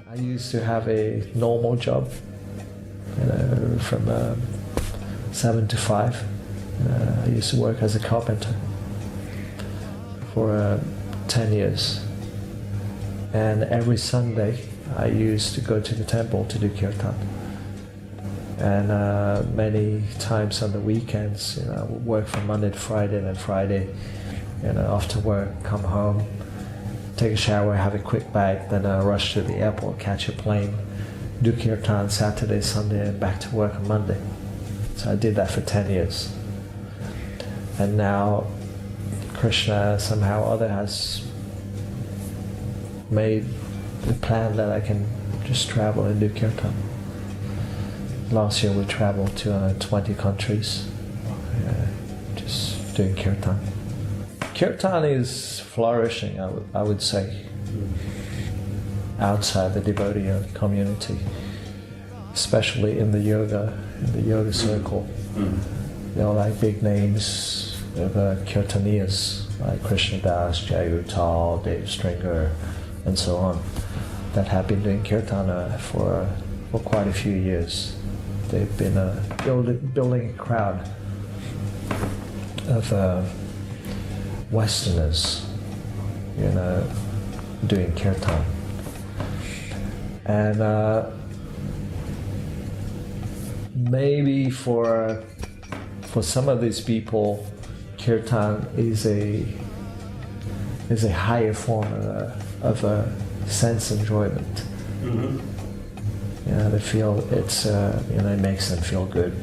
I used to have a normal job, from 7 to 5. I used to work as a carpenter for 10 years. And every Sunday I used to go to the temple to do kirtan. And many times on the weekends, I would work from Monday to Friday, and then Friday, after work, come home, take a shower, have a quick bag, then rush to the airport, catch a plane, do kirtan Saturday, Sunday, and back to work on Monday. So I did that for 10 years. And now Krishna somehow or other has made the plan that I can just travel and do kirtan. Last year we traveled to 20 countries, just doing kirtan. Kirtan is flourishing, I would say, outside the devotee community, especially in the yoga circle. There are like big names of kirtaniyas like JagadGHDasJPS, Jai Dave Stringer, and so on, that have been doing kirtan for quite a few years. They've been building a crowd of Westerners, doing kirtan. And maybe for some of these people, kirtan is a higher form of a sense enjoyment. Mm-hmm. They feel it makes them feel good.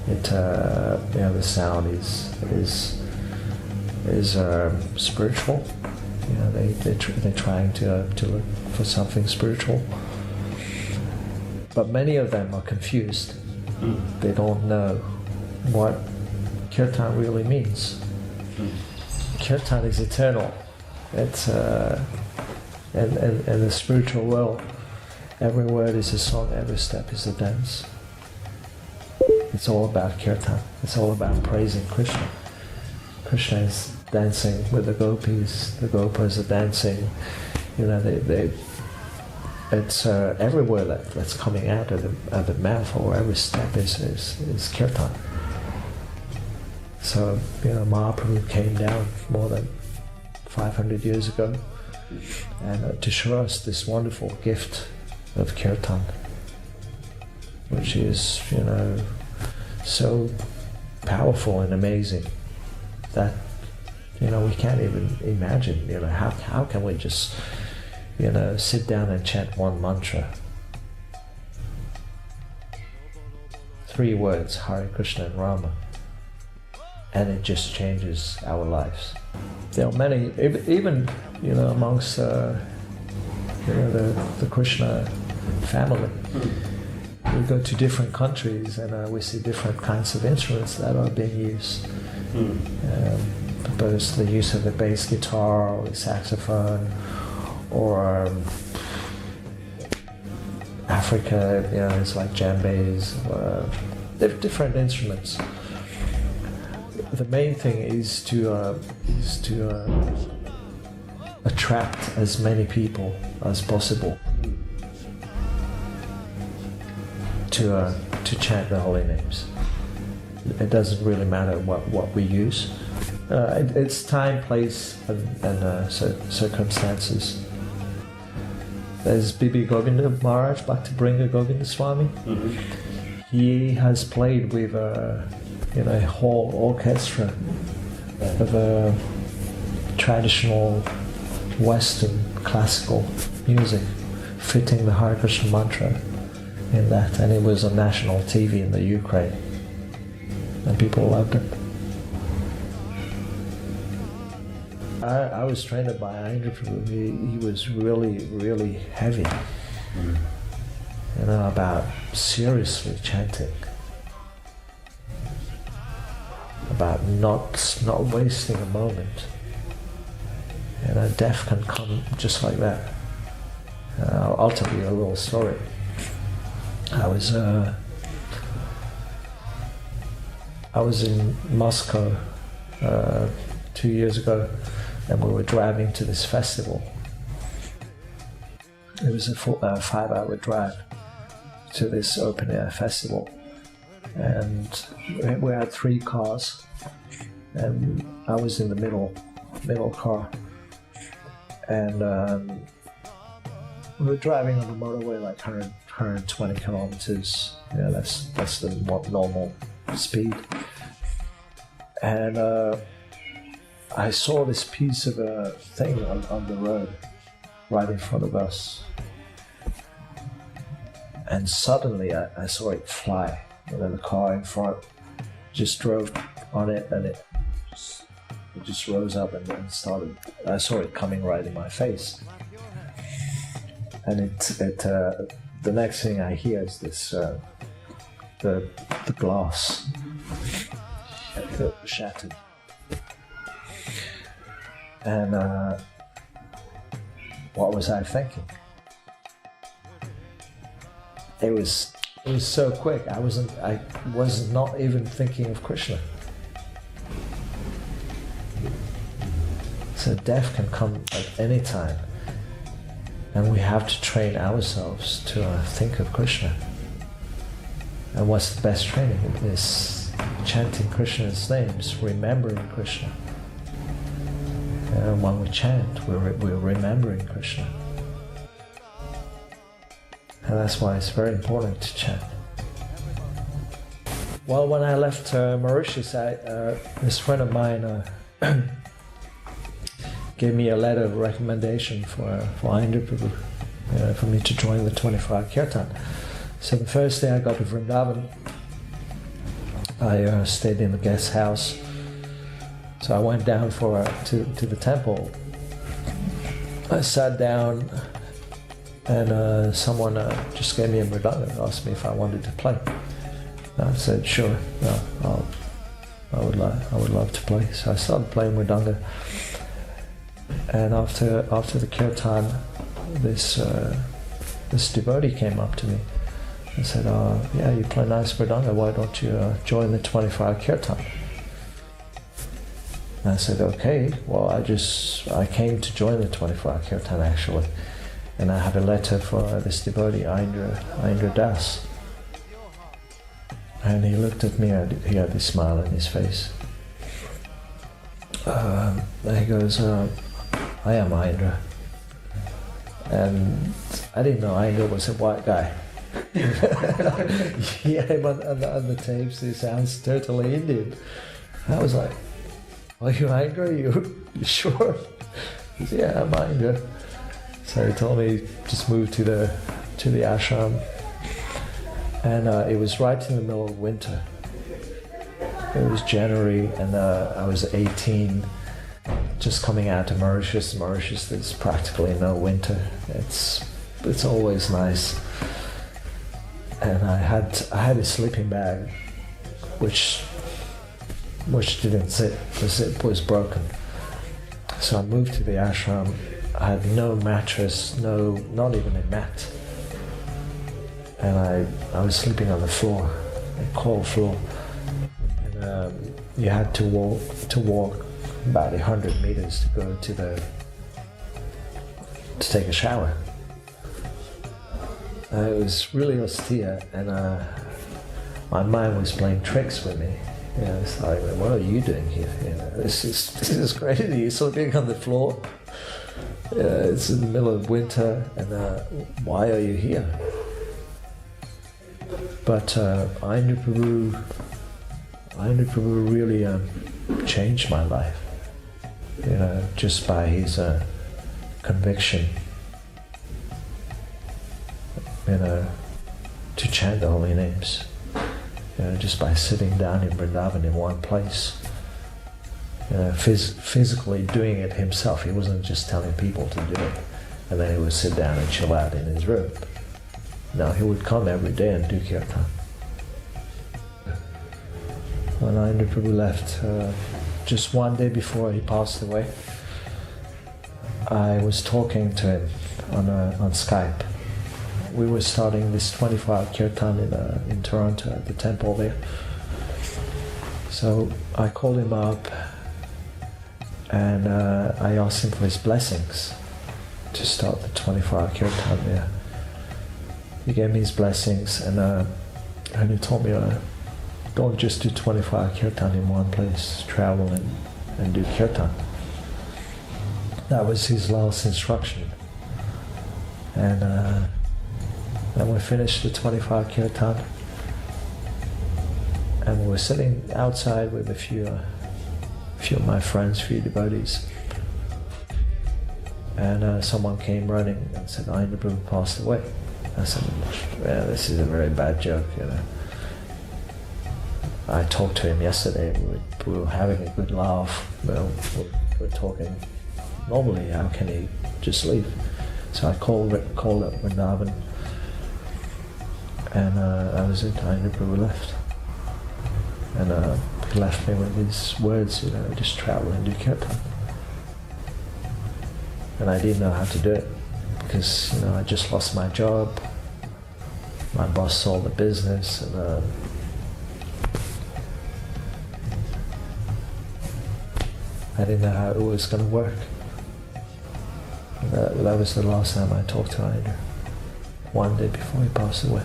The sound is spiritual. They're trying to look for something spiritual. But many of them are confused. They don't know what kirtan really means. Kirtan is eternal. It's in the spiritual world, every word is a song, every step is a dance. It's all about kirtan. It's all about praising Krishna. Krishna is dancing with the gopis. The gopas are dancing. It's every word that's coming out of the mouth, or every step is kirtan. So Mahaprabhu came down more than 500 years ago, and to show us this wonderful gift of kirtan, which is so powerful and amazing that we can't even imagine. How can we just sit down and chant one mantra, 3 words, Hare Krishna and Rama, and it just changes our lives. There are many, even amongst the Krishna family. We go to different countries and we see different kinds of instruments that are being used. Both the use of the bass guitar or the saxophone, or Africa, it's like djembes, or different instruments. The main thing is to attract as many people as possible to chant the holy names. It doesn't really matter what we use. It's time, place, and circumstances. There's Bibi Govinda Maharaj, Bhakti Govinda Swami. Mm-hmm. He has played with a whole orchestra of traditional Western classical music, fitting the Hare Krishna mantra in that, and it was on national TV in the Ukraine, and people loved it. I was trained by Aindra Prabhu. He was really, really heavy, about seriously chanting, about not wasting a moment. Death can come just like that. I'll tell you a little story. I I was in Moscow 2 years ago, and we were driving to this festival. It was a 5-hour drive to this open-air festival, and we had 3 cars, and I was in the middle car, and we were driving on the motorway like 120 kilometers. Yeah, that's the normal speed. And I saw this piece of a thing on the road right in front of us. And suddenly I saw it fly. The car in front just drove on it, and it just rose up and started. I saw it coming right in my face. And the next thing I hear is this, the glass shattered. And what was I thinking? It was so quick. I was not even thinking of Krishna. So death can come at any time, and we have to train ourselves to think of Krishna. And what's the best training? Is chanting Krishna's names, remembering Krishna. And when we chant, we're remembering Krishna. And that's why it's very important to chant. Well, when I left Mauritius, this friend of mine gave me a letter of recommendation for Aindra Prabhu, for me to join the 24-hour kirtan. So the first day I got to Vrindavan, I stayed in the guest house. So I went down to the temple. I sat down, and someone just gave me a mridanga and asked me if I wanted to play. And I said, sure, I would love to play. So I started playing mridanga. And after the kirtan, this devotee came up to me and said, yeah, you play nice mridanga, why don't you join the 24-hour kirtan? And I said, okay, well, I came to join the 24-hour kirtan actually. And I had a letter for this devotee, Aindra Das. And he looked at me, and he had this smile on his face. And he goes, I am Aindra. And I didn't know Aindra was a white guy. Yeah, on the tapes, he sounds totally Indian. I was like, are you Aindra? You sure? He said, yeah, I'm Aindra. So he told me just move to the ashram, and it was right in the middle of winter. It was January, and I was 18, just coming out to Mauritius. Mauritius, there's practically no winter. It's always nice. And I had a sleeping bag, which didn't sit. The zip was broken. So I moved to the ashram. I had no mattress, not even a mat. And I was sleeping on the floor, a cold floor. And you had to walk about 100 meters to go to take a shower. It was really austere, and my mind was playing tricks with me. It's like, what are you doing here? This is crazy. You're sleeping on the floor. It's in the middle of winter, and why are you here? But Aindra Prabhu really changed my life. Just by his conviction. To chant the holy names. Just by sitting down in Vrindavan in one place. Physically doing it himself. He wasn't just telling people to do it, and then he would sit down and chill out in his room. No, he would come every day and do kirtan. When Aindra Prabhu left, just one day before he passed away, I was talking to him on Skype. We were starting this 24-hour kirtan in Toronto at the temple there. So I called him up and I asked him for his blessings to start the 24-hour kirtan there. He gave me his blessings and he told me, don't just do 24-hour kirtan in one place, travel and do kirtan. That was his last instruction. And then we finished the 24-hour kirtan, and we were sitting outside with a few of my friends, few devotees. And someone came running and said, Aindra passed away. I said, yeah, this is a very bad joke, you know. I talked to him yesterday, we were having a good laugh, we're talking normally, how can he just leave? So I called up Madhava, and that was it, Aindra left. And he left me with these words, you know, just travel and do kirtan. And I didn't know how to do it, because, you know, I just lost my job, my boss sold the business, and I didn't know how it was going to work. That was the last time I talked to Aindra, one day before he passed away.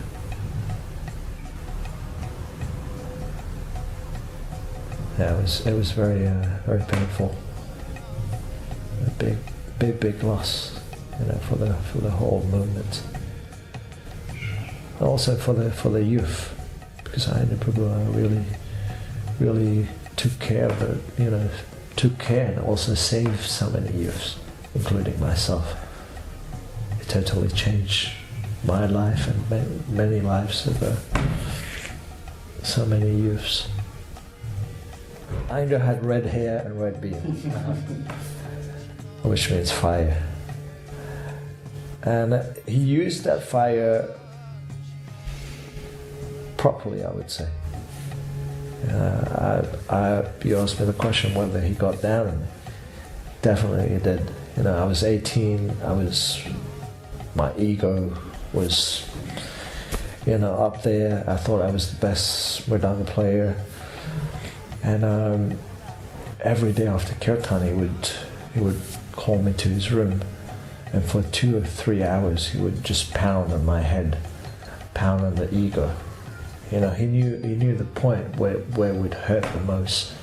Yeah, it was very very painful. A big loss, you know, for the whole movement. Also for the youth, because Aindra really took care of it, you know, took care and also saved so many youths, including myself. It totally changed my life and many lives of so many youths. Aindra had red hair and red beard, which means fire. And he used that fire properly, I would say. You asked me the question whether he got down on me. Definitely he did. You know, I was 18, my ego was, you know, up there. I thought I was the best mridanga player. And every day after kirtan he would call me to his room, and for 2 or 3 hours he would just pound on my head, pound on the ego. You know, he knew the point where it would hurt the most,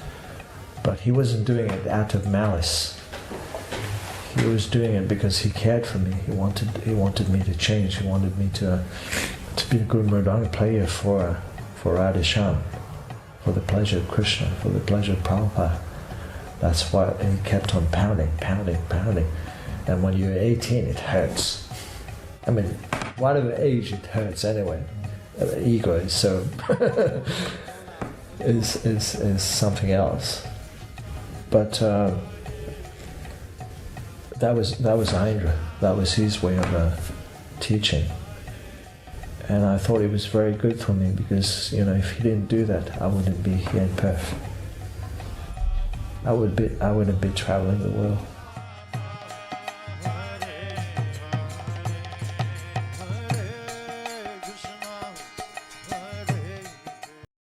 but he wasn't doing it out of malice. He was doing it because he cared for me. He wanted me to change. He wanted me to be a good mridanga player for Radheshyam, for the pleasure of Krishna, for the pleasure of Prabhupada. That's why he kept on pounding. And when you're 18, it hurts. I mean, whatever age, it hurts anyway. The ego is so is something else. But that was Aindra. That was his way of teaching. And I thought it was very good for me, because, you know, if he didn't do that, I wouldn't be here in Perth. I wouldn't be traveling the world.